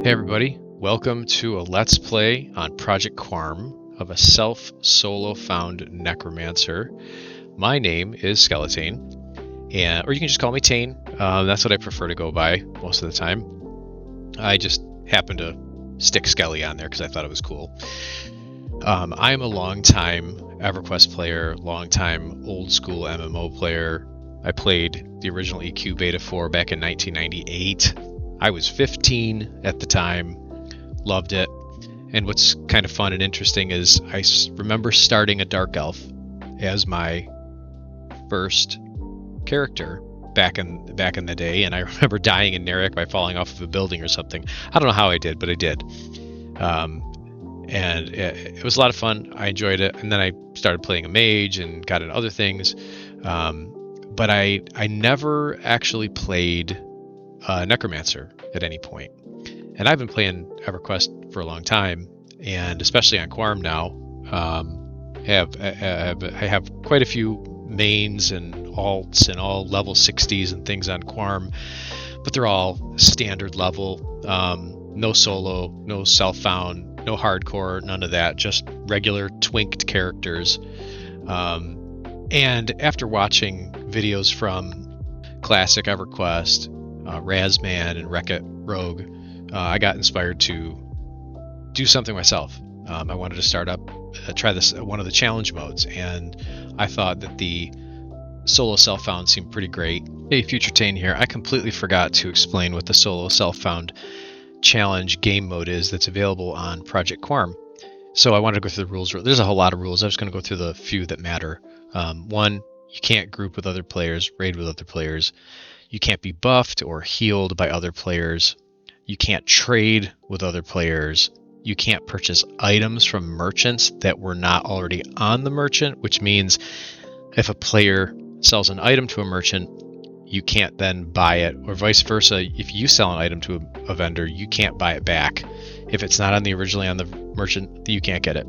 Hey everybody, welcome to a Let's Play on Project Quarm of a self-solo found Necromancer. My name is Skeletane, or you can just call me Tane. That's what I prefer to go by most of the time. I just happened to stick Skelly on there because I thought it was cool. I'm a long-time Everquest player, long-time old-school MMO player. I played the original EQ Beta 4 back in 1998. I was 15 at the time, loved it, and what's kind of fun and interesting is I remember starting a Dark Elf as my first character back in the day, and I remember dying in Narek by falling off of a building or something. I don't know how I did, but I did. And it was a lot of fun. I enjoyed it, and then I started playing a mage and got into other things. But I never actually played Necromancer at any point. And I've been playing EverQuest for a long time, and especially on Quarm now. I have quite a few mains and alts and all level 60s and things on Quarm, but they're all standard level. No solo, no self-found, no hardcore, none of that. Just regular twinked characters. And after watching videos from classic EverQuest, Razman and Wreck-It Rogue, I got inspired to do something myself. I wanted to try this one of the challenge modes, and I thought that the solo self-found seemed pretty great. Hey, Future Tane here. I completely forgot to explain what the solo self-found challenge game mode is that's available on Project Quarm. So I wanted to go through the rules. There's a whole lot of rules. I was going to go through the few that matter. One, you can't group with other players, raid with other players. You can't be buffed or healed by other players. You can't trade with other players. You can't purchase items from merchants that were not already on the merchant, which means if a player sells an item to a merchant, you can't then buy it, or vice versa. If you sell an item to a vendor, you can't buy it back. If it's not originally on the merchant, you can't get it.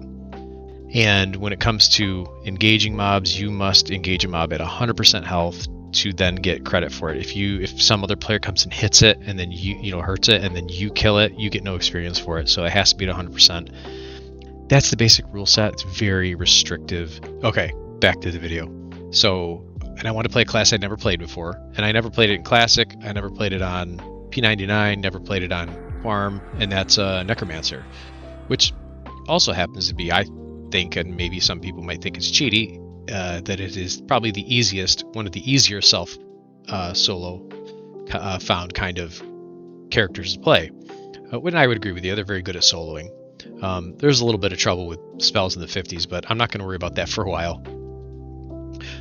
And when it comes to engaging mobs, you must engage a mob at 100% health to then get credit for it. If some other player comes and hits it and then you hurts it and then you kill it, you get no experience for it. So it has to be at 100%. That's the basic rule set. It's very restrictive. Okay, back to the video. So, and I want to play a class I'd never played before, and I never played it in Classic. I never played it on P99. Never played it on Quarm, and that's Necromancer, which also happens to be, I think, and maybe some people might think it's cheaty, that it is probably one of the easier solo found kind of characters to play. When I would agree with you, they're very good at soloing. There's a little bit of trouble with spells in the 50s, but I'm not going to worry about that for a while.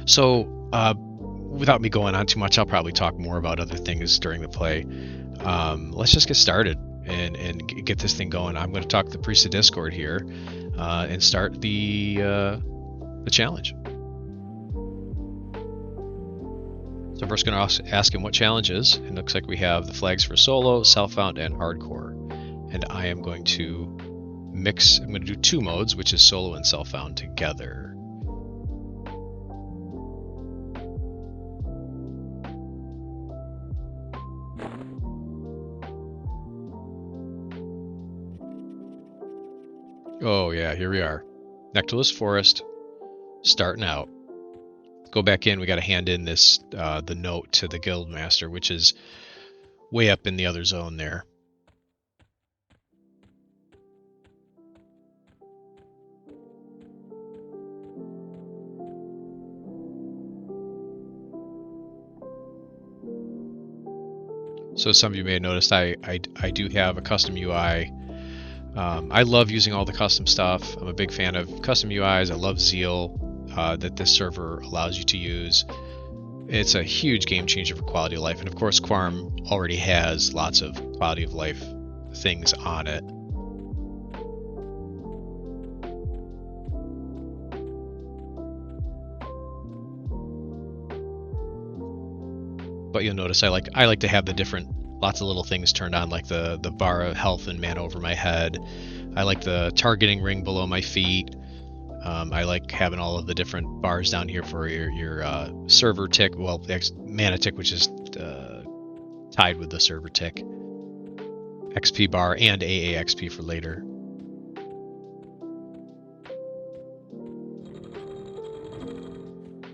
So, without me going on too much, I'll probably talk more about other things during the play. Let's just get started and get this thing going. I'm going to talk to the Priest of Discord here and start the challenge. So I'm first going to ask him what challenge is. It looks like we have the flags for solo, self-found, and hardcore. And I am going to mix. I'm going to do two modes, which is solo and self-found together. Oh yeah, here we are. Nektulos Forest, starting out. Go back in, we got to hand in this the note to the guild master, which is way up in the other zone there. So some of you may have noticed I do have a custom UI. I love using all the custom stuff. I'm a big fan of custom UIs. I love Zeal that this server allows you to use. It's a huge game changer for quality of life. And of course, Quarm already has lots of quality of life things on it. But you'll notice I like to have the lots of little things turned on, like the bar of health and mana over my head. I like the targeting ring below my feet. I like having all of the different bars down here for your server tick, well, mana tick, which is tied with the server tick. XP bar and AA XP for later.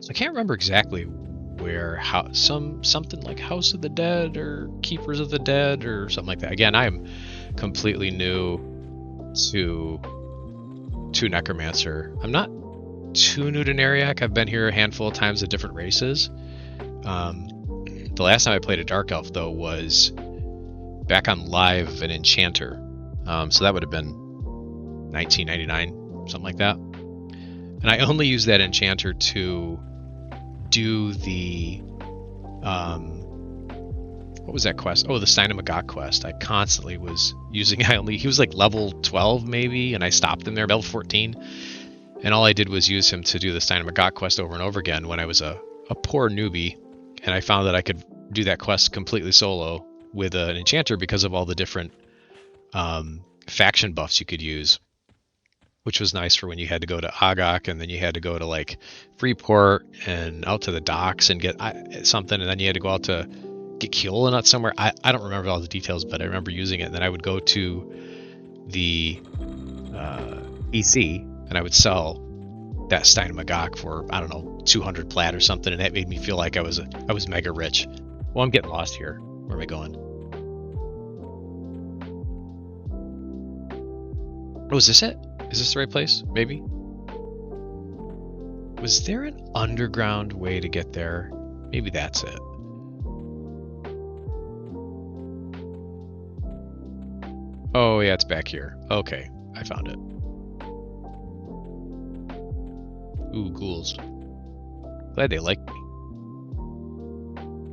So I can't remember exactly where, something like House of the Dead or Keepers of the Dead or something like that. Again, I am completely new to Necromancer. I'm not too new to Neriak. I've been here a handful of times at different races. The last time I played a Dark Elf, though, was back on live an Enchanter. So that would have been 1999, something like that. And I only used that Enchanter to do the what was that quest? Oh, the Stein of Magog quest. I constantly was using. He was like level 12 maybe, and I stopped him there, level 14. And all I did was use him to do the Stein of Magog quest over and over again when I was a poor newbie, and I found that I could do that quest completely solo with an Enchanter because of all the different faction buffs you could use, which was nice for when you had to go to Agok and then you had to go to like Freeport and out to the docks and get something, and then you had to go out to get Keolanut somewhere. I don't remember all the details, but I remember using it. And then I would go to the EC and I would sell that Stein of Magog for, I don't know, 200 plat or something, and that made me feel like I was mega rich. Well, I'm getting lost here. Where am I going? Oh, is this it? Is this the right place? Maybe? Was there an underground way to get there? Maybe that's it. Oh, yeah, it's back here. Okay, I found it. Ooh, ghouls. Glad they like me.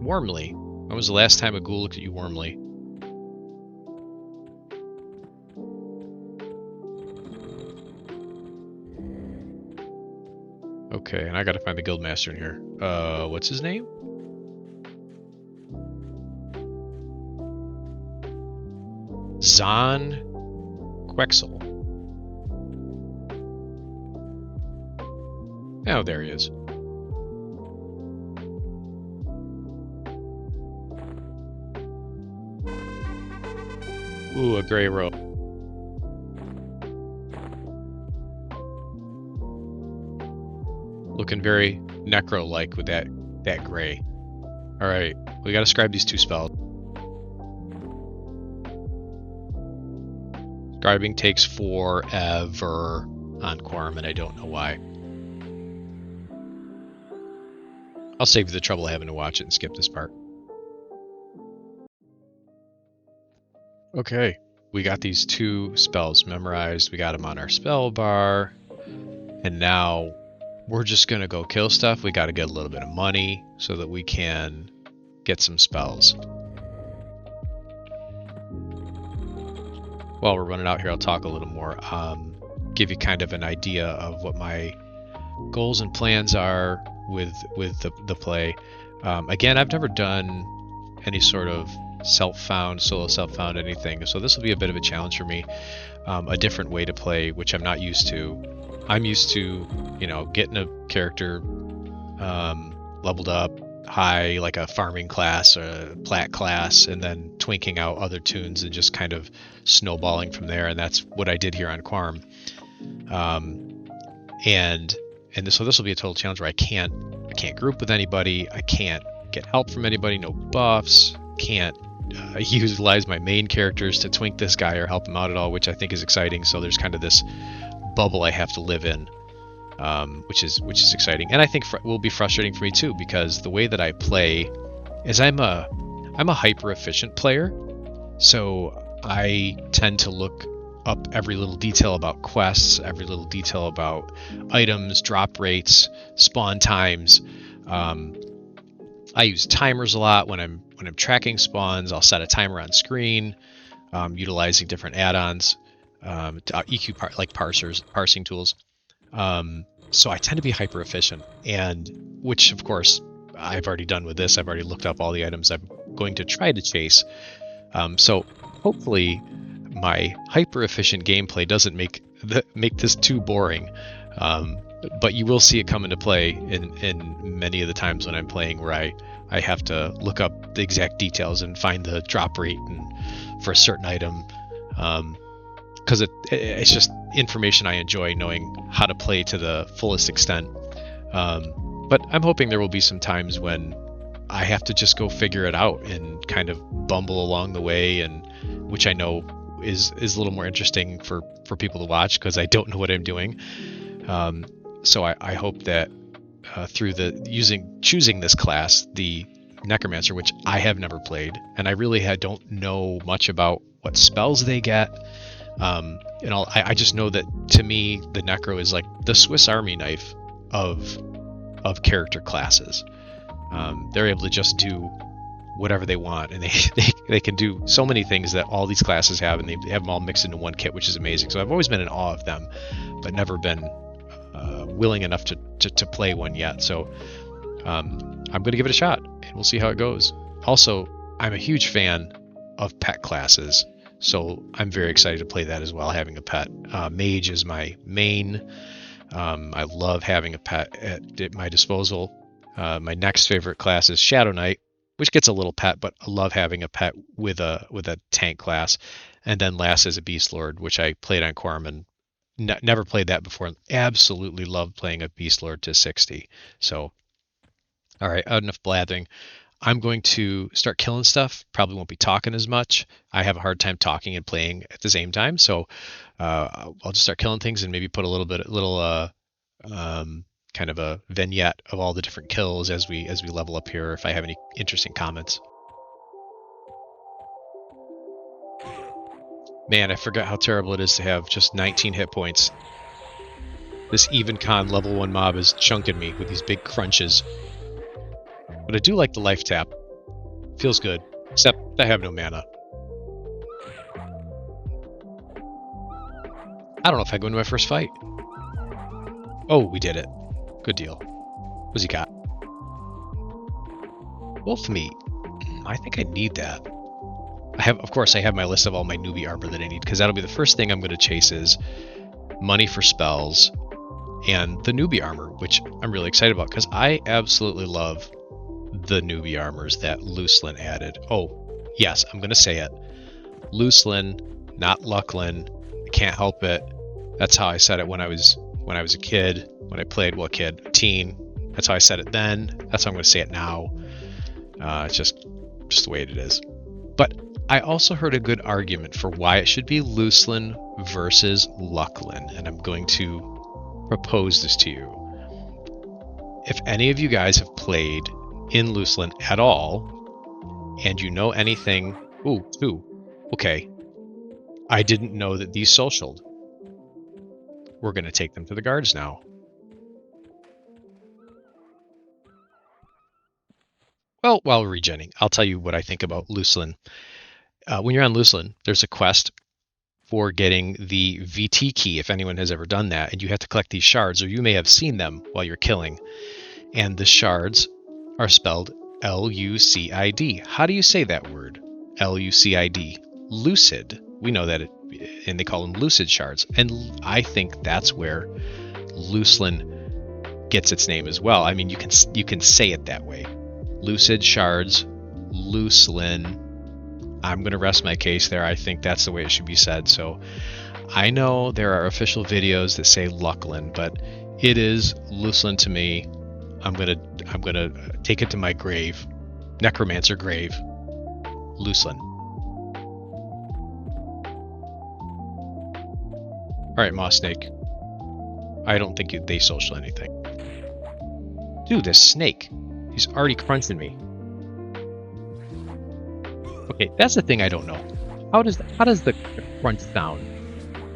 Warmly. When was the last time a ghoul looked at you warmly? Okay, and I gotta find the guildmaster in here. What's his name? Zon Quexel. Oh, there he is. Ooh, a gray robe. Looking very necro-like with that gray. Alright, we gotta scribe these 2 spells. Scribing takes forever on Quarm, and I don't know why. I'll save you the trouble of having to watch it and skip this part. Okay, we got these 2 spells memorized. We got them on our spell bar. And now we're just going to go kill stuff. We got to get a little bit of money so that we can get some spells. While we're running out here, I'll talk a little more. Give you kind of an idea of what my goals and plans are with the play. Again, I've never done any sort of solo self-found anything, so this will be a bit of a challenge for me. A different way to play, which I'm not used to. I'm used to, getting a character leveled up high, like a farming class or a plat class, and then twinking out other tunes and just kind of snowballing from there. And that's what I did here on Quarm. So this will be a total challenge where I can't group with anybody. I can't get help from anybody. No buffs. Can't utilize my main characters to twink this guy or help him out at all, which I think is exciting. So there's kind of this bubble I have to live in, which is exciting, and I think will be frustrating for me too, because the way that I play is I'm a hyper efficient player, so I tend to look up every little detail about quests, every little detail about items, drop rates, spawn times. I use timers a lot when I'm tracking spawns. I'll set a timer on screen, utilizing different add-ons, EQ like parsing tools. So I tend to be hyper efficient, and which of course I've already done with this. I've already looked up all the items I'm going to try to chase. So hopefully my hyper efficient gameplay doesn't make this too boring. But you will see it come into play in many of the times when I'm playing, where I have to look up the exact details and find the drop rate and for a certain item, because it's just information I enjoy, knowing how to play to the fullest extent. But I'm hoping there will be some times when I have to just go figure it out and kind of bumble along the way, and which I know is a little more interesting for people to watch because I don't know what I'm doing. So I hope that through choosing this class, the Necromancer, which I have never played, and I really don't know much about what spells they get. I just know that to me, the Necro is like the Swiss Army knife of character classes. They're able to just do whatever they want, and they can do so many things that all these classes have, and they have them all mixed into one kit, which is amazing. So I've always been in awe of them, but never been willing enough to play one yet. So I'm going to give it a shot, and we'll see how it goes. Also, I'm a huge fan of pet classes, so I'm very excited to play that as well, having a pet. Mage is my main. I love having a pet at my disposal. My next favorite class is Shadow Knight, which gets a little pet, but I love having a pet with a tank class. And then last is a Beast Lord, which I played on Quarm and never played that before. And absolutely love playing a Beast Lord to 60. So, all right, enough blathering. I'm going to start killing stuff. Probably won't be talking as much. I have a hard time talking and playing at the same time, so I'll just start killing things and maybe put a little kind of a vignette of all the different kills as we level up here. If I have any interesting comments. Man, I forgot how terrible it is to have just 19 hit points. This even con level 1 mob is chunking me with these big crunches. But I do like the life tap. Feels good, except I have no mana. I don't know if I go into my first fight. Oh, we did it. Good deal. What's he got? Wolf meat. I think I need that. Of course, I have my list of all my newbie armor that I need, because that'll be the first thing I'm going to chase is money for spells and the newbie armor, which I'm really excited about, because I absolutely love the newbie armors that Lucelyn added. Oh, yes, I'm going to say it. Lucelyn, not Lucklin. I can't help it. That's how I said it when I was a kid, when I played, a teen. That's how I said it then. That's how I'm going to say it now. It's just the way it is. But I also heard a good argument for why it should be Lucelyn versus Lucklin, and I'm going to propose this to you. If any of you guys have played in Lucelyn at all, and you know anything... Ooh, okay. I didn't know that these socialed. We're going to take them to the guards now. Well, while regenning, I'll tell you what I think about Lucelyn. When you're on Lucelyn, there's a quest for getting the VT key, if anyone has ever done that, and you have to collect these shards, or you may have seen them while you're killing. And the shards are spelled Lucid. How do you say that word? Lucid. Lucid. We know that and they call them lucid shards. And I think that's where Lucelyn gets its name as well. I mean, you can say it that way. Lucid shards, Lucelyn. I'm going to rest my case there. I think that's the way it should be said. So I know there are official videos that say Lucklin, but it is Lucelyn to me. I'm gonna take it to my grave, Necromancer grave, Lucelyn. All right, Moss Snake. I don't think they social anything. Dude, this snake, he's already crunching me. Okay, that's the thing I don't know. How does the crunch sound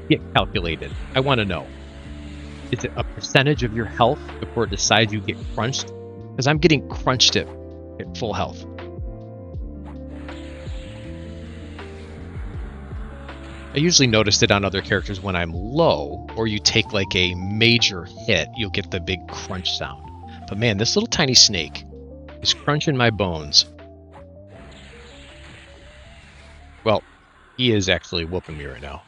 get calculated? I want to know. Is it a percentage of your health before it decides you get crunched? Because I'm getting crunched at full health. I usually noticed it on other characters when I'm low, or you take like a major hit, you'll get the big crunch sound. But man, this little tiny snake is crunching my bones. Well, he is actually whooping me right now.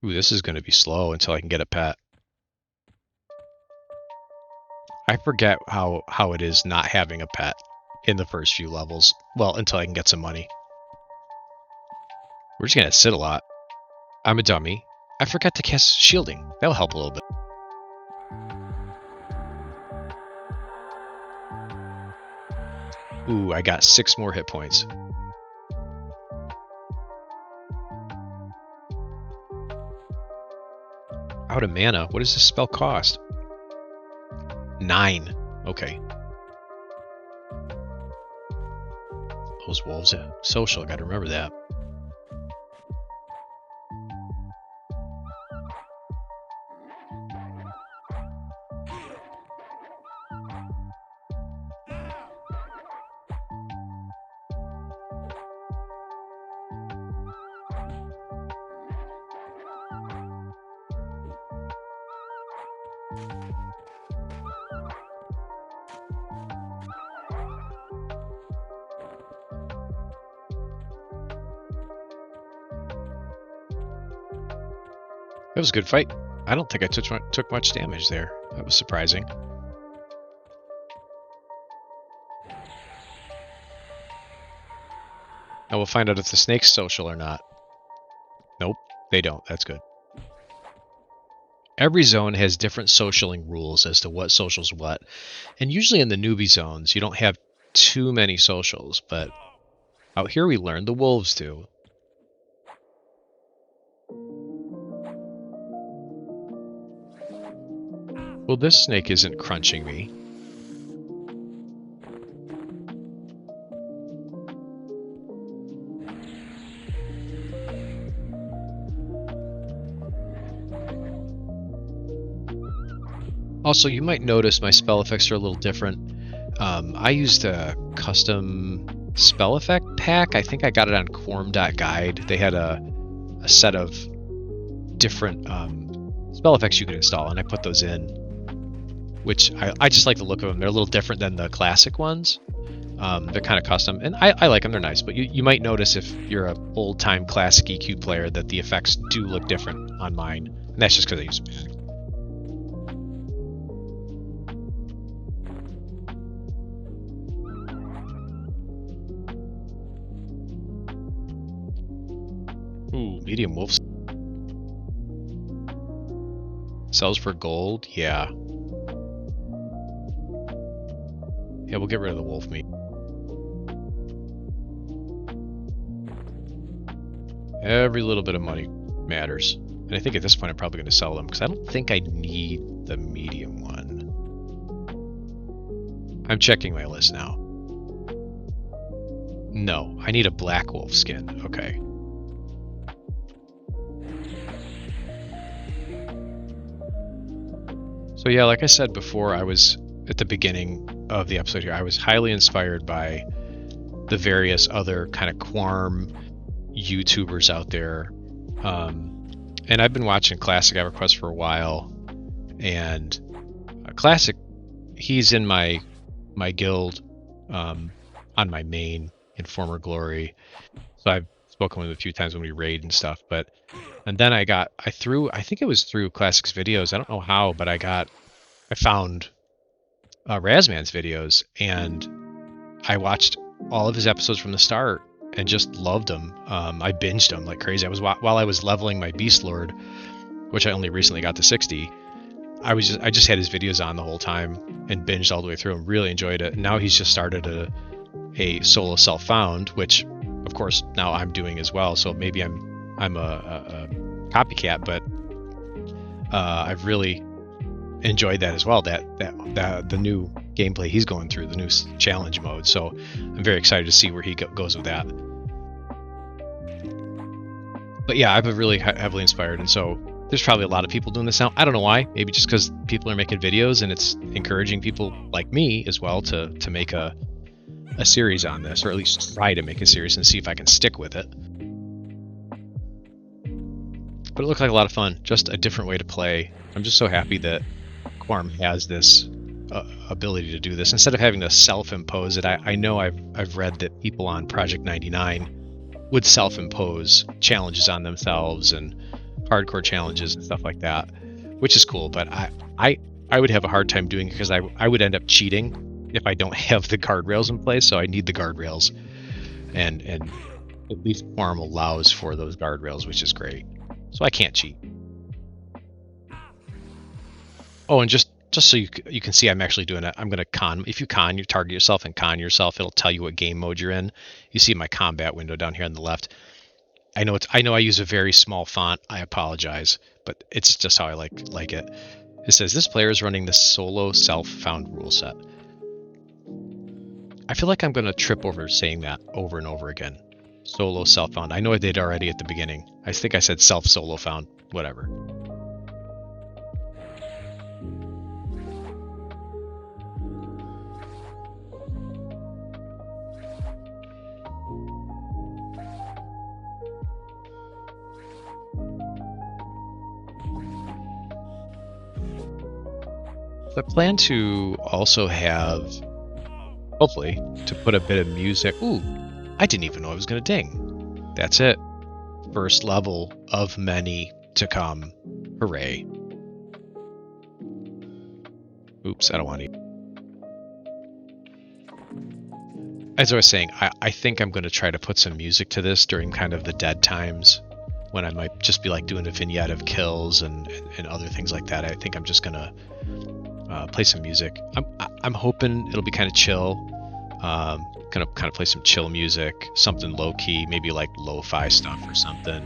Ooh, this is going to be slow until I can get a pet. I forget how it is not having a pet in the first few levels. Well, until I can get some money. We're just gonna sit a lot. I'm a dummy. I forgot to cast shielding. That'll help a little bit. Ooh, I got 6 more hit points. Out of mana. What does this spell cost? 9. Okay. Those wolves are social. I gotta remember that. That was a good fight. I don't think I took much damage there. That was surprising. Now we'll find out if the snake's social or not. Nope, they don't. That's good. Every zone has different socialing rules as to what socials what. And usually in the newbie zones, you don't have too many socials, but out here we learned the wolves do. Well, this snake isn't crunching me. Also, you might notice my spell effects are a little different. I used a custom spell effect pack. I think I got it on Quarm.guide. They had a set of different spell effects you could install, and I put those in, which I just like the look of them. They're a little different than the classic ones. They're kind of custom, and I like them. They're nice, but you might notice if you're an old-time classic EQ player that the effects do look different on mine, and that's just because I use a pack. Ooh, medium wolf. Sells for gold? Yeah. Yeah, we'll get rid of the wolf meat. Every little bit of money matters. And I think at this point I'm probably going to sell them because I don't think I need the medium one. I'm checking my list now. No, I need a black wolf skin. Okay. So yeah, like I said before, I was at the beginning of the episode here, I was highly inspired by the various other kind of Quarm YouTubers out there. And I've been watching Classic Everquest for a while, and Classic, he's in my guild on my main in Former Glory. So I've spoken with him a few times when we raid and stuff, and then I think it was through Classic's videos. I don't know how, but I found Razman's videos, and I watched all of his episodes from the start and just loved them. I binged them like crazy. While I was leveling my Beast Lord, which I only recently got to 60. I just had his videos on the whole time and binged all the way through and really enjoyed it. And now he's just started a solo self-found, which of course now I'm doing as well. So maybe I'm a copycat, but I've really enjoyed that as well. That the new gameplay he's going through, the new challenge mode. So I'm very excited to see where he goes with that. But yeah, I've been really heavily inspired, and so there's probably a lot of people doing this now. I don't know why. Maybe just because people are making videos and it's encouraging people like me as well to make a series on this, or at least try to make a series and see if I can stick with it. But it looked like a lot of fun, just a different way to play. I'm just so happy that Quarm has this ability to do this instead of having to self-impose it. I know I've read that people on Project 99 would self-impose challenges on themselves and hardcore challenges and stuff like that, which is cool. But I would have a hard time doing it because I would end up cheating if I don't have the guardrails in place. So I need the guardrails, and at least Quarm allows for those guardrails, which is great. So I can't cheat. Oh, and just so you can see, I'm actually doing it. I'm gonna con. If you target yourself and con yourself, it'll tell you what game mode you're in. You see my combat window down here on the left. I know I use a very small font. I apologize, but it's just how I like it. It says this player is running the solo self-found rule set. I feel like I'm gonna trip over saying that over and over again. Solo self-found. I know I did already at the beginning. I think I said self-solo found. Whatever. I plan to also have, hopefully, to put a bit of music. Ooh, I didn't even know I was going to ding. That's it. First level of many to come. Hooray. Oops, I don't want to. As I was saying, I think I'm going to try to put some music to this during kind of the dead times when I might just be like doing a vignette of kills and other things like that. I think I'm just going to play some music. I'm hoping it'll be kind of chill. Kind of play some chill music, something low key, maybe like lo-fi stuff or something.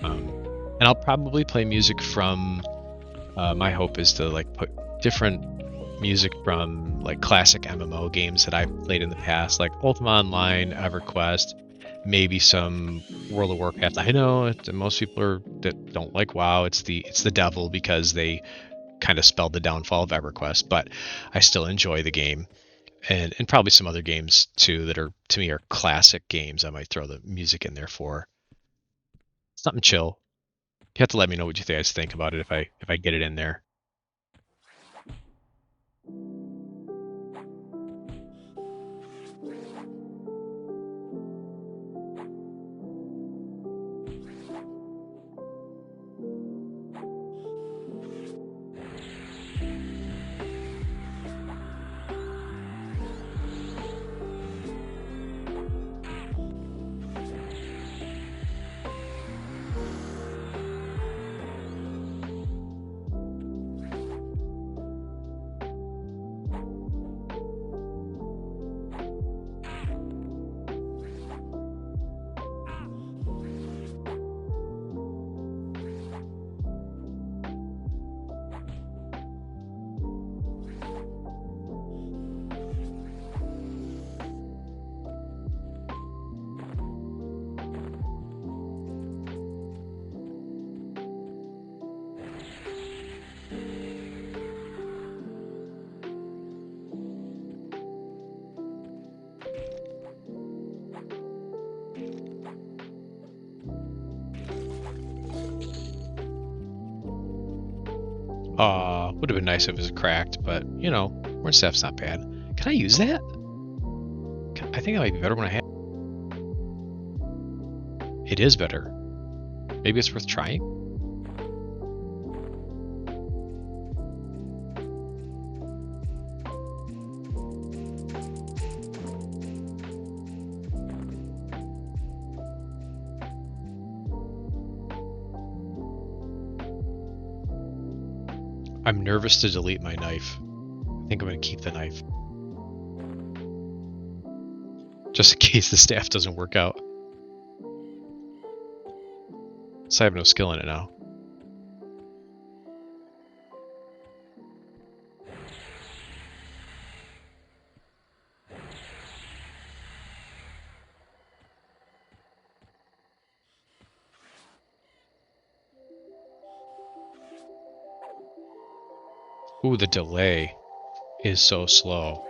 And I'll probably play music from. My hope is to like put different music from like classic MMO games that I've played in the past, like Ultima Online, EverQuest, maybe some World of Warcraft. I know most people that don't like WoW. It's the devil because they kind of spelled the downfall of EverQuest, but I still enjoy the game, and probably some other games too that are to me are classic games. I might throw the music in there for something chill. You have to let me know what you guys think about it if I get it in there. Would have been nice if it was cracked, but you know, word staff's not bad. Can I use that? I think it might be better when I have. It is better. Maybe it's worth trying. I'm nervous to delete my knife. I think I'm going to keep the knife. Just in case the staff doesn't work out. So I have no skill in it now. Ooh, the delay is so slow.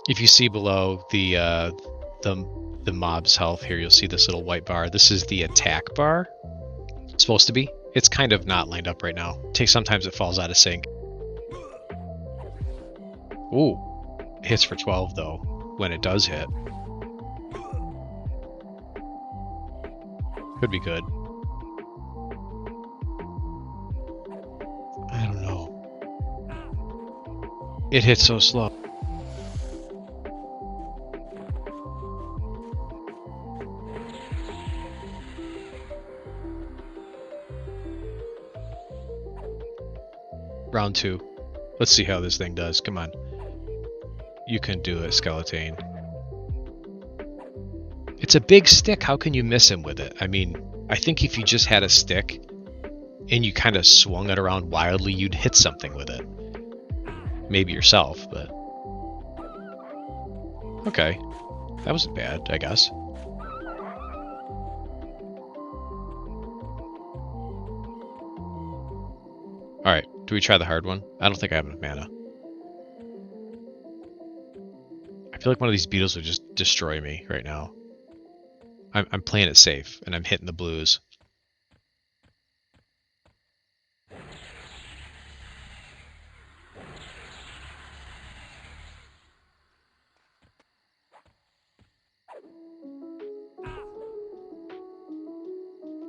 If you see below the mob's health here, you'll see this little white bar. This is the attack bar. It's supposed to be. It's kind of not lined up right now. Sometimes it falls out of sync. Ooh, hits for 12 though, when it does hit. Could be good. It hits so slow. Round 2. Let's see how this thing does. Come on. You can do it, Skeletane. It's a big stick. How can you miss him with it? I mean, I think if you just had a stick and you kind of swung it around wildly, you'd hit something with it. Maybe yourself, but... Okay. That wasn't bad, I guess. Alright, do we try the hard one? I don't think I have enough mana. I feel like one of these beetles would just destroy me right now. I'm playing it safe, and I'm hitting the blues.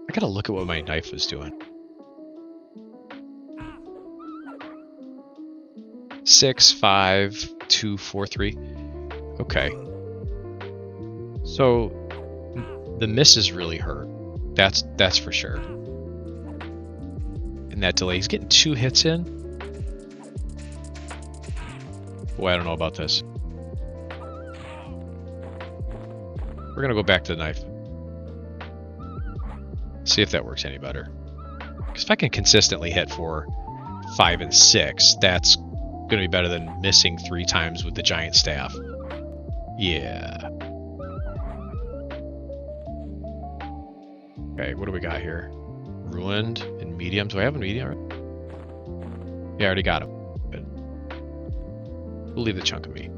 I gotta look at what my knife was doing. 6, 5, 2, 4, 3. Okay. So the misses really hurt. That's for sure. And that delay, he's getting 2 hits in. Boy, I don't know about this. We're gonna go back to the knife. See if that works any better. Because if I can consistently hit for 5 and 6, that's gonna be better than missing 3 times with the giant staff. Yeah. Okay, what do we got here? Ruined and medium. Do I have a medium? Yeah, I already got him. Good. We'll leave the chunk of meat.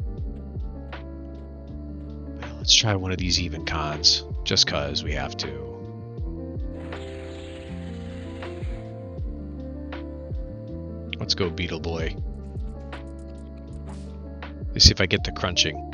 Well, let's try one of these even cons, just cause we have to. Let's go, Beetle Boy. Let's see if I get the crunching.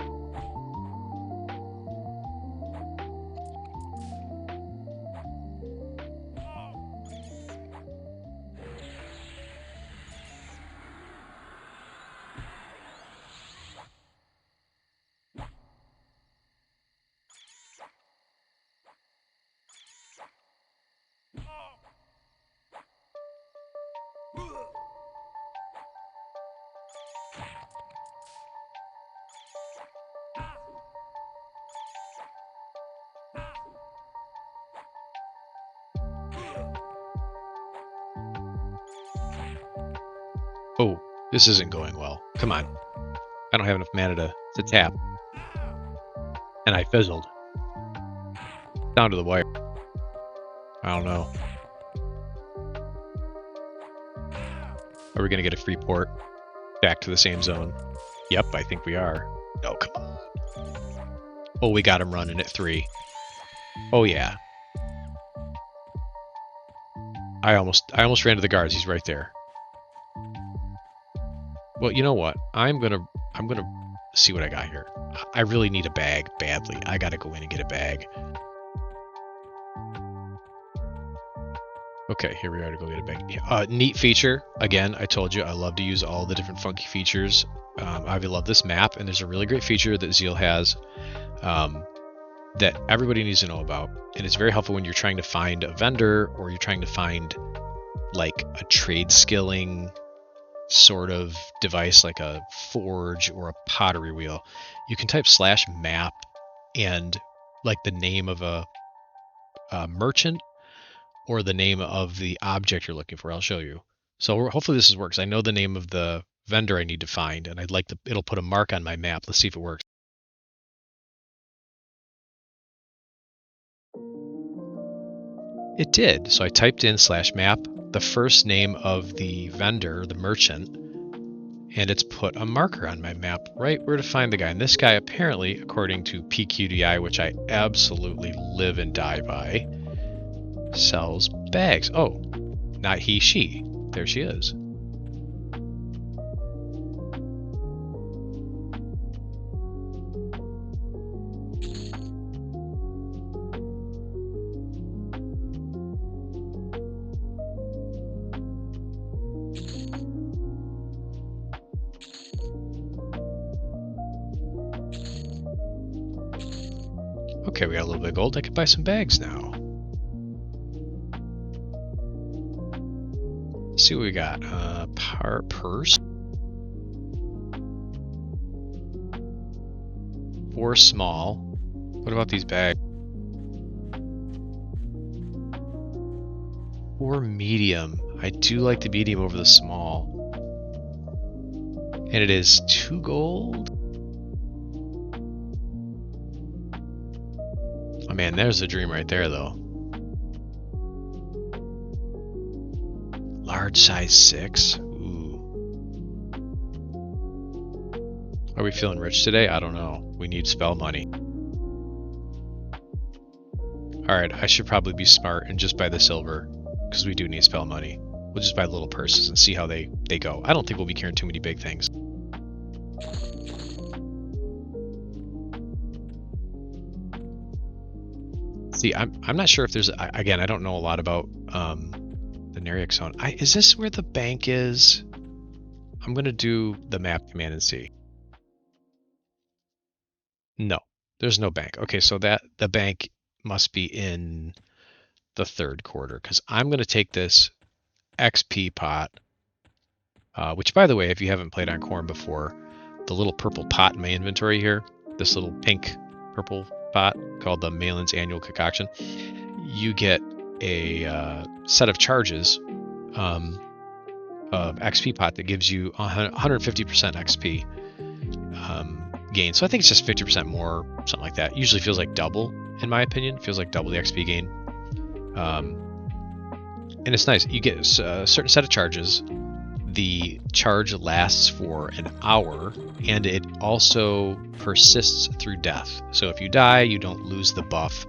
Oh, this isn't going well. Come on. I don't have enough mana to tap. And I fizzled. Down to the wire. I don't know. Are we going to get a free port? Back to the same zone? Yep, I think we are. Oh, come on. Oh, we got him running at 3. Oh, yeah. I almost ran to the guards. He's right there. Well, you know what? I'm gonna see what I got here. I really need a bag badly. I gotta go in and get a bag. Okay, here we are to go get a bag. Neat feature. Again, I told you I love to use all the different funky features. I love this map, and there's a really great feature that Zeal has that everybody needs to know about, and it's very helpful when you're trying to find a vendor or you're trying to find like a trade skilling sort of device like a forge or a pottery wheel. You can type /map and like the name of a merchant or the name of the object you're looking for. I'll show you. So hopefully this works. I know the name of the vendor I need to find, and I'd like to. It'll put a mark on my map. Let's see if it works. It did. So I typed in /map, the first name of the vendor, the merchant, and it's put a marker on my map right where to find the guy. And this guy apparently, according to PQDI, which I absolutely live and die by, sells bags. Oh, not he, she. There she is. Okay, we got a little bit of gold. I can buy some bags now. Let's see what we got. Power purse. 4 small. What about these bags? 4 medium. I do like the medium over the small. And it is 2 gold. Oh man, there's a dream right there though. Large size 6. Ooh. Are we feeling rich today? I don't know. We need spell money. Alright, I should probably be smart and just buy the silver, because we do need spell money. We'll just buy little purses and see how they go. I don't think we'll be carrying too many big things. See, I'm not sure if there's... Again, I don't know a lot about the Neriac zone. Is this where the bank is? I'm going to do the map command and see. No, there's no bank. Okay, so the bank must be in the 3rd quarter, because I'm going to take this XP pot, which, by the way, if you haven't played on Quarm before, the little purple pot in my inventory here, this little pink purple pot called the Malin's Annual Concoction, you get a set of charges of XP pot that gives you 150% XP gain. So I think it's just 50% more, something like that. Usually feels like double, in my opinion. Feels like double the XP gain. And it's nice. You get a certain set of charges. The charge lasts for an hour, and it also persists through death. So if you die, you don't lose the buff.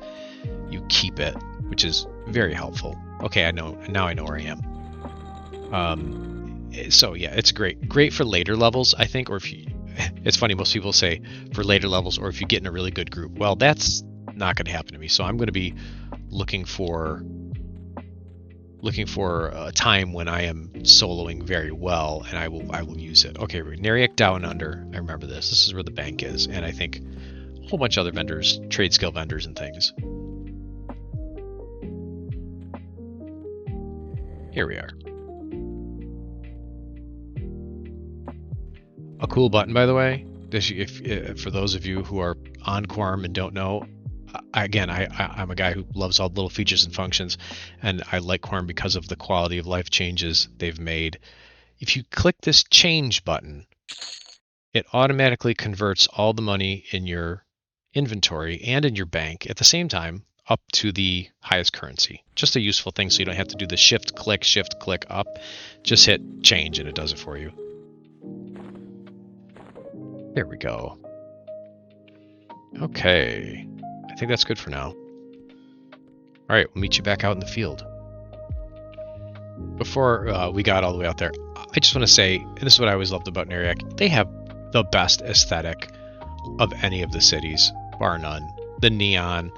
You keep it, which is very helpful. Okay, I know. Now I know where I am. So yeah, it's great for later levels, I think. Or if you, it's funny, most people say for later levels, or if you get in a really good group. Well, that's not going to happen to me. So I'm going to be looking for a time when I am soloing very well, and I will use it. Okay, Neriac Down Under. I remember this. This is where the bank is, and I think a whole bunch of other vendors, trade skill vendors and things. Here we are. A cool button, by the way. If for those of you who are on Quarm and don't know, again, I'm a guy who loves all the little features and functions, and I like Quarm because of the quality of life changes they've made. If you click this change button, it automatically converts all the money in your inventory and in your bank at the same time up to the highest currency. Just a useful thing so you don't have to do the shift click up. Just hit change and it does it for you. There we go. Okay. I think that's good for now. Alright, we'll meet you back out in the field. Before we got all the way out there, I just want to say, and this is what I always loved about Neriac, they have the best aesthetic of any of the cities, bar none. The neon,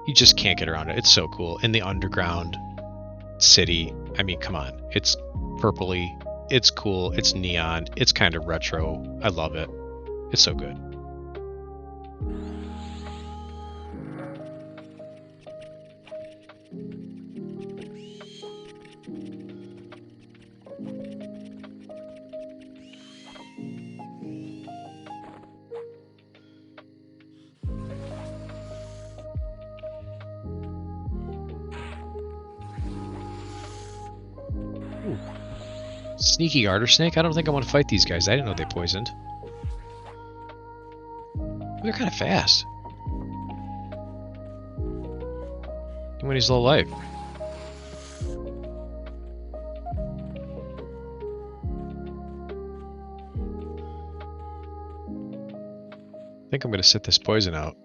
you just can't get around it. It's so cool. In the underground city, I mean, come on. It's purpley, it's cool, it's neon, it's kind of retro. I love it. It's so good. Ooh. Sneaky garter snake? I don't think I want to fight these guys. I didn't know they poisoned. They're kind of fast. When he's low life. I think I'm going to sit this poison out.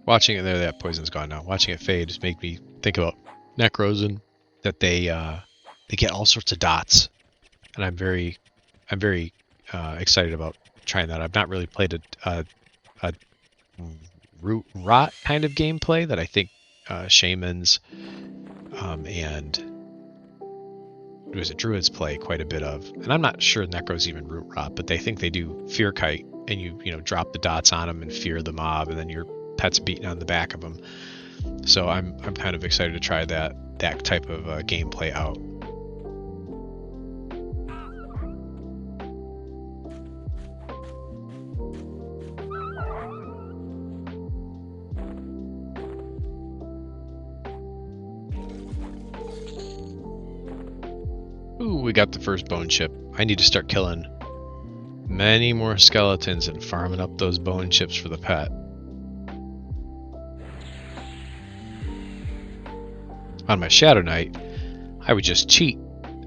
Watching it there, that poison's gone now. Watching it fade just make me think about Necros and that they get all sorts of dots, and I'm very excited about trying that. I've not really played a rot kind of gameplay that I think shamans and druids play quite a bit of, and I'm not sure necros even root rot, but they think they do fear kite, and you drop the dots on them and fear the mob, and then your pet's beating on the back of them. So I'm kind of excited to try that type of gameplay out. Ooh, we got the first bone chip. I need to start killing many more skeletons and farming up those bone chips for the pet. On my Shadow Knight, I would just cheat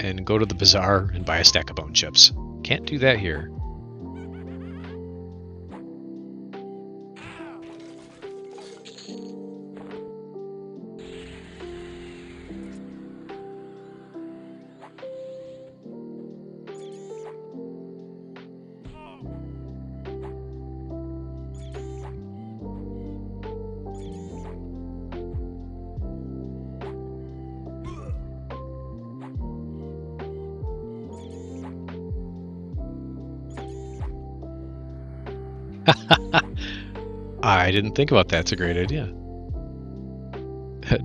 and go to the Bazaar and buy a stack of bone chips. Can't do that here. I didn't think about that. It's a great idea.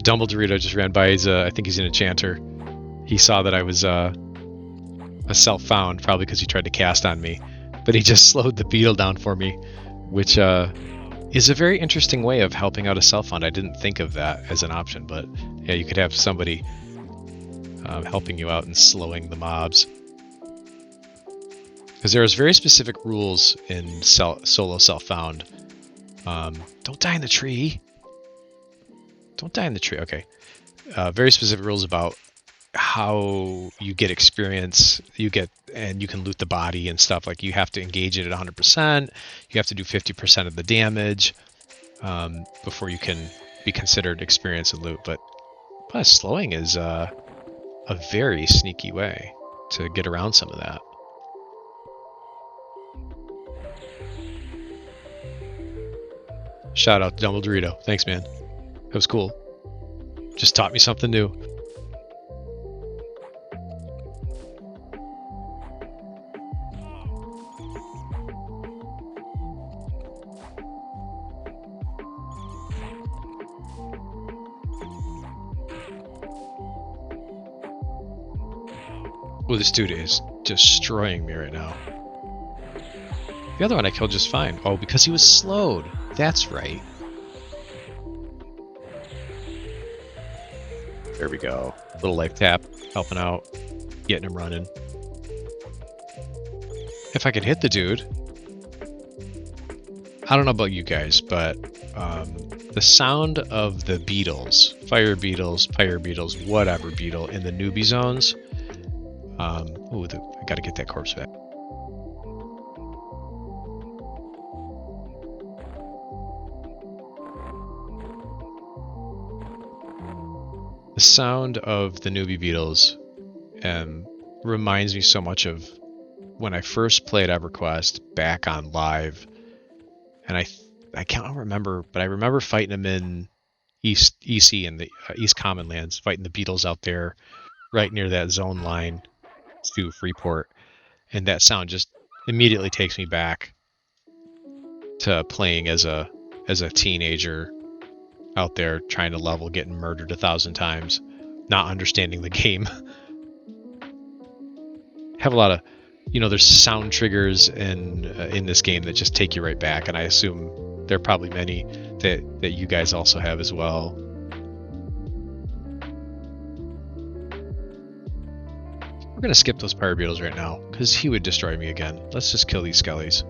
Dumbledore just ran by. I think he's an enchanter. He saw that I was a self-found, probably because he tried to cast on me, but he just slowed the beetle down for me, which is a very interesting way of helping out a self-found. I didn't think of that as an option, but yeah, you could have somebody helping you out and slowing the mobs. Because there's very specific rules in solo self-found. Don't die in the tree. Don't die in the tree. Okay. Very specific rules about how you get experience. And you can loot the body and stuff. Like you have to engage it at 100%. You have to do 50% of the damage before you can be considered experience and loot. But plus, slowing is a very sneaky way to get around some of that. Shout out to Dumbledore. Thanks, man. That was cool. Just taught me something new. Oh, this dude is destroying me right now. The other one I killed just fine. Oh, because he was slowed. That's right. There we go. Little life tap, helping out, getting him running. If I could hit the dude. I don't know about you guys, but the sound of the beetles, fire beetles, pyre beetles, whatever beetle in the newbie zones. I gotta get that corpse back. The sound of the newbie beetles reminds me so much of when I first played Everquest back on live, and I can't remember, but I remember fighting them in East EC and the East Common Lands, fighting the beetles out there, right near that zone line to Freeport, and that sound just immediately takes me back to playing as a teenager out there trying to level, getting murdered 1,000 times, not understanding the game. Have a lot of, there's sound triggers in this game that just take you right back, and I assume there are probably many that you guys also have as well. We're gonna skip those pyre beetles right now because he would destroy me again. Let's just kill these skellies.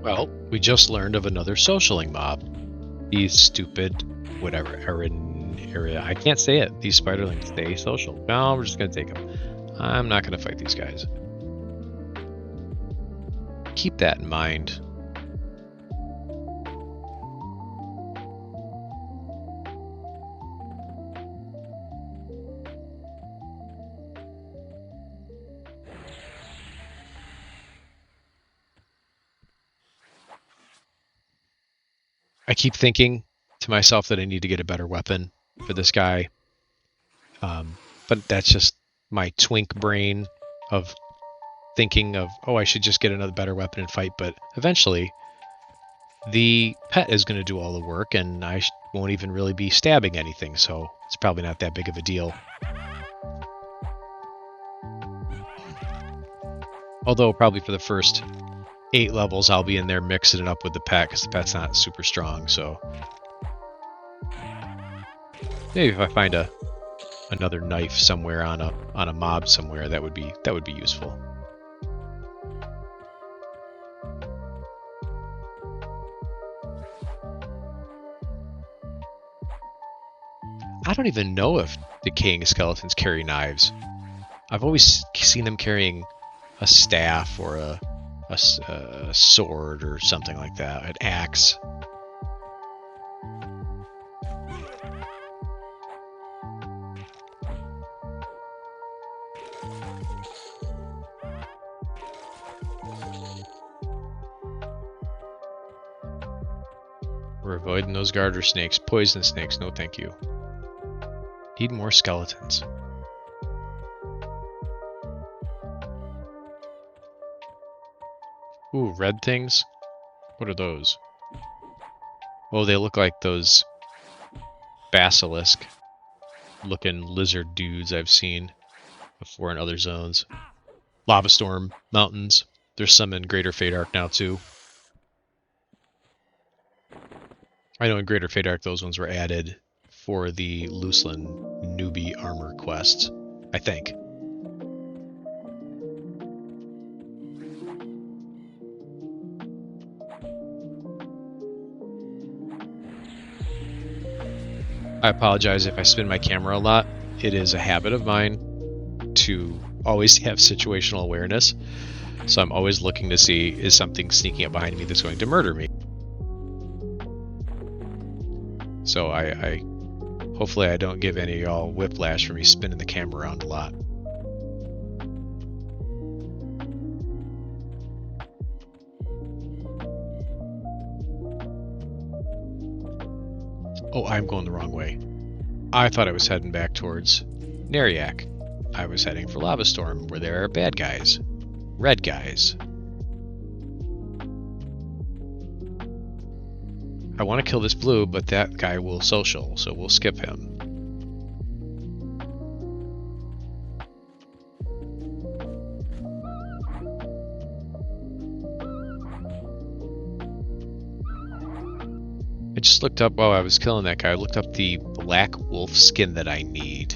Well, we just learned of another socialing mob. These stupid, whatever, area. I can't say it. These spiderlings, stay social. No, we're just going to take them. I'm not going to fight these guys. keep that in mind. I keep thinking to myself that I need to get a better weapon for this guy. But that's just my twink brain of thinking of, oh, I should just get another better weapon and fight. But eventually, the pet is going to do all the work, and I won't even really be stabbing anything, so it's probably not that big of a deal. Although probably for the first 8 levels, I'll be in there mixing it up with the pet, because the pet's not super strong, so maybe if I find another knife somewhere on a mob somewhere, that would be useful. I don't even know if decaying skeletons carry knives. I've always seen them carrying a staff or a sword or something like that, an axe. We're avoiding those garter snakes. Poison snakes, no thank you. Need more skeletons. Ooh, red things? What are those? Oh, they look like those basilisk looking lizard dudes I've seen before in other zones. Lava Storm Mountains. There's some in Greater Fadark now too. I know in Greater Fadark those ones were added for the Luslin newbie armor quests, I think. I apologize if I spin my camera a lot. It is a habit of mine to always have situational awareness. So I'm always looking to see, is something sneaking up behind me that's going to murder me? So I hopefully I don't give any of y'all whiplash for me spinning the camera around a lot. Oh, I'm going the wrong way. I thought I was heading back towards Neriak. I was heading for Lava Storm, where there are bad guys. Red guys. I want to kill this blue, but that guy will social, so we'll skip him. I just looked up, while I was killing that guy, I looked up the black wolf skin that I need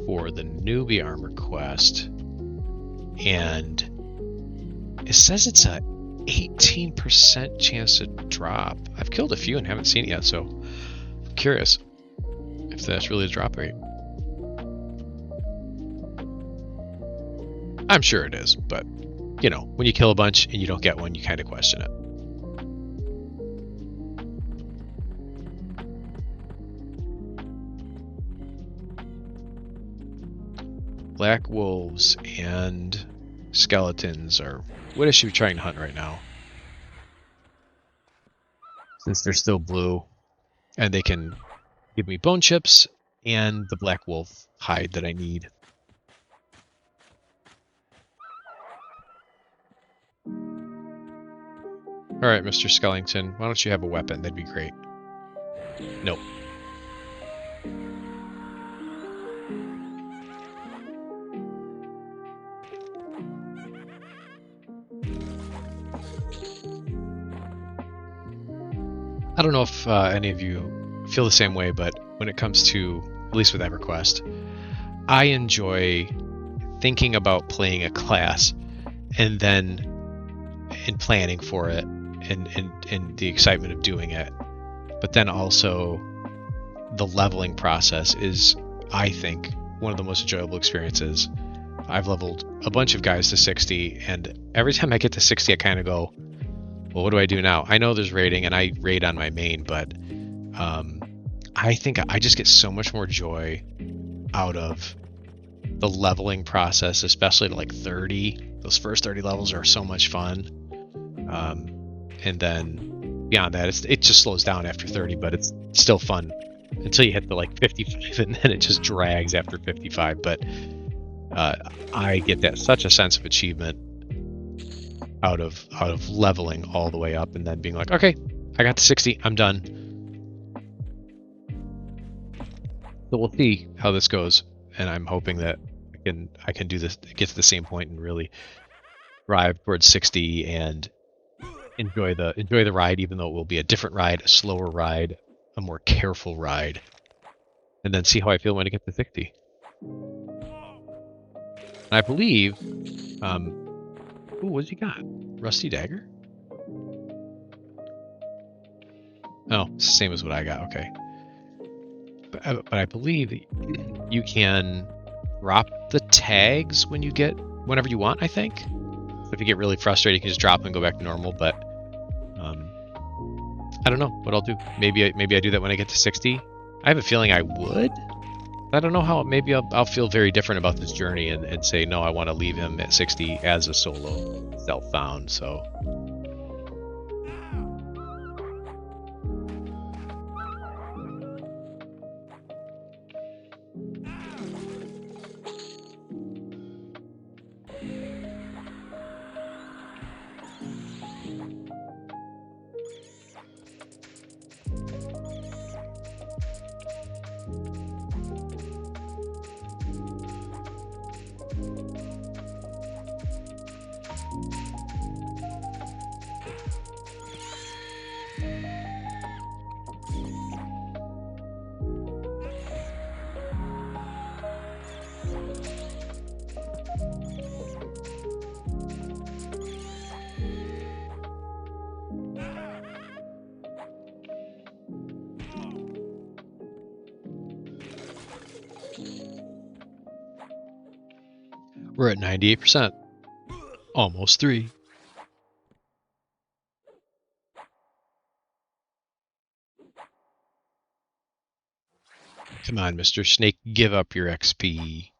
for the newbie armor quest. And it says it's a 18% chance to drop. I've killed a few and haven't seen it yet, so I'm curious if that's really the drop rate. I'm sure it is, but you know, when you kill a bunch and you don't get one, you kind of question it. Black wolves and skeletons are what I should be trying to hunt right now, since they're still blue and they can give me bone chips and the black wolf hide that I need. Alright, Mr. Skellington, why don't you have a weapon? That'd be great. Nope. I don't know if any of you feel the same way, but when it comes to, at least with Everquest, I enjoy thinking about playing a class and then planning for it and the excitement of doing it. But then also the leveling process is, I think, one of the most enjoyable experiences I've leveled a bunch of guys to 60, and every time I get to 60, I kind of go, well, what do I do now? I know there's raiding, and I raid on my main, but I think I just get so much more joy out of the leveling process, especially to like 30. Those first 30 levels are so much fun. And then beyond that, it just slows down after 30, but it's still fun until you hit the like 55, and then it just drags after 55. But I get that such a sense of achievement out of leveling all the way up, and then being like, okay, I got to 60, I'm done. So we'll see how this goes, and I'm hoping that I can do this, get to the same point, and really drive towards 60 and enjoy the ride, even though it will be a different ride, a slower ride, a more careful ride, and then see how I feel when I get to 60. And I believe, ooh, what's he got? Rusty dagger? Oh, it's the same as what I got. Okay, but I believe you can drop the tags whenever you want. I think. So if you get really frustrated, you can just drop them and go back to normal. But I don't know what I'll do. Maybe I do that when I get to 60. I have a feeling I would. I don't know how. Maybe I'll feel very different about this journey and say no. I want to leave him at 60 as a solo self-found. So. We're at 98%. Almost 3. Come on, Mr. Snake, give up your XP.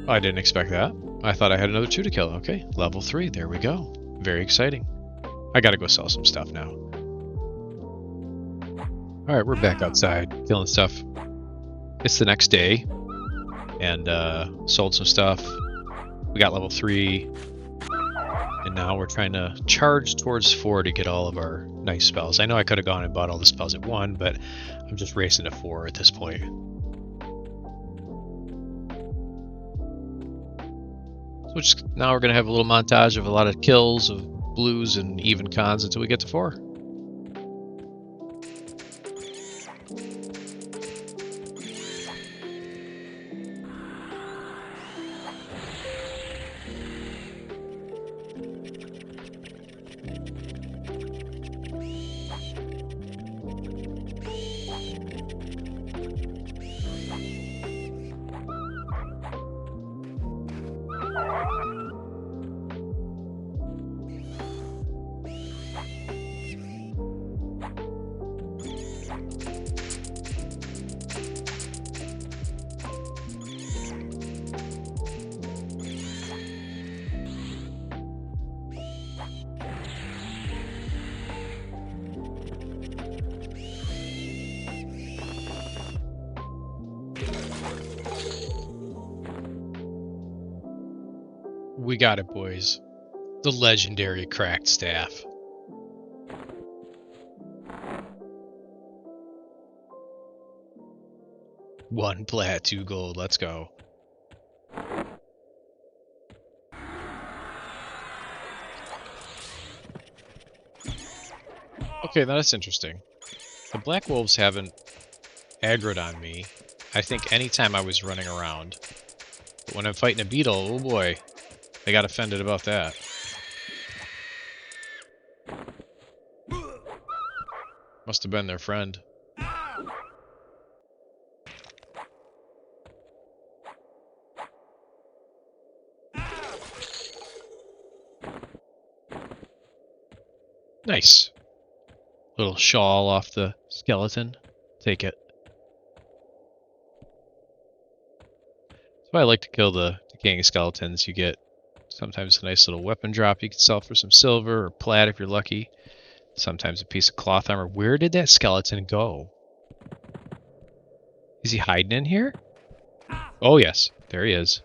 I didn't expect that. I thought I had another 2 to kill. Okay, level 3. There we go. Very exciting. I gotta go sell some stuff now. Alright, we're back outside, killing stuff. It's the next day, and sold some stuff. We got level 3, and now we're trying to charge towards 4 to get all of our nice spells. I know I could have gone and bought all the spells at 1, but I'm just racing to 4 at this point. So now we're going to have a little montage of a lot of kills of blues and even cons until we get to 4. We got it, boys. The legendary cracked staff. One plat, 2 gold. Let's go. Okay, that's interesting. The Black Wolves haven't aggroed on me, I think anytime I was running around. But when I'm fighting a beetle, oh boy, they got offended about that. Must have been their friend. Nice. Little shawl off the skeleton. Take it. So I like to kill the decaying skeletons. You get sometimes a nice little weapon drop you can sell for some silver or plat if you're lucky. Sometimes a piece of cloth armor. Where did that skeleton go? Is he hiding in here? Oh yes, there he is.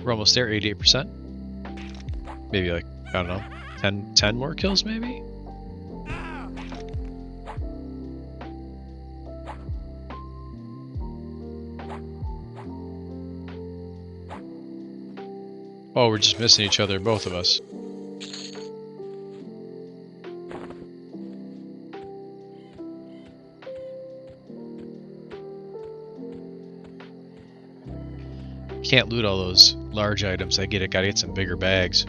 We're almost there, 88%. Maybe like, I don't know, 10 more kills maybe? Oh, we're just missing each other, both of us. Can't loot all those large items. I get it. Gotta get some bigger bags.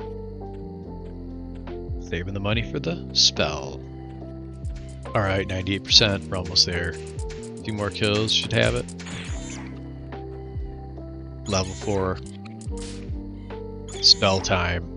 Saving the money for the spell. Alright, 98%. We're almost there. A few more kills. Should have it. Level 4. Spell time.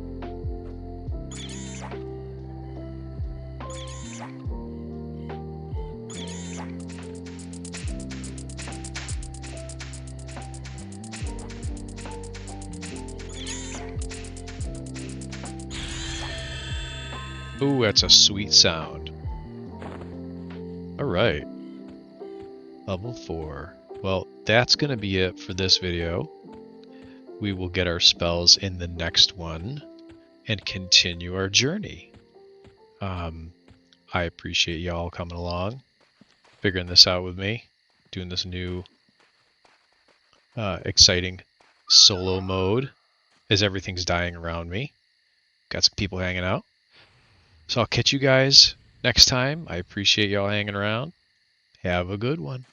Ooh, that's a sweet sound. Alright. Level 4. Well, that's going to be it for this video. We will get our spells in the next one and continue our journey. I appreciate y'all coming along, figuring this out with me, doing this new exciting solo mode as everything's dying around me. Got some people hanging out. So I'll catch you guys next time. I appreciate y'all hanging around. Have a good one.